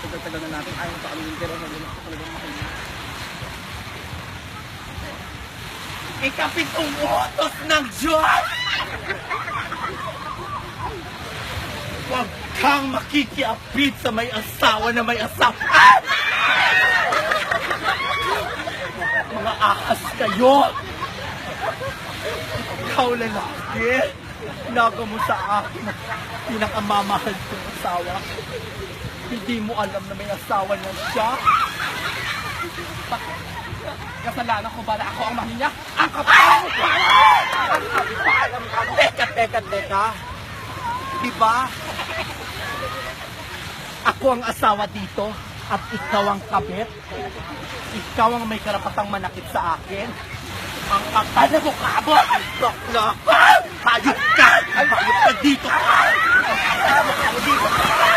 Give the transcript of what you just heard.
tagal-tagal na natin ayaw pa kami pero hindi ko talagang makinig. Ikapitong utos ng Diyos! Huwag kang makikiapit sa may asawa na may asawa. Ah! Mga ahas kayo! Ikaw lalaki, naga mo sa akin ang pinakamamahal kong asawa. Hindi mo alam na may asawa niya siya. Kasalanan ko ba na ako ang mahal niya? Ang kapal! Teka. Diba? Ako ang asawa dito at ikaw ang kabit. Ikaw ang may karapatang manakit sa akin. Ang kapal na mukha mo! Bakla! Hayop ka! Hayop ka dito! Hayop ka dito!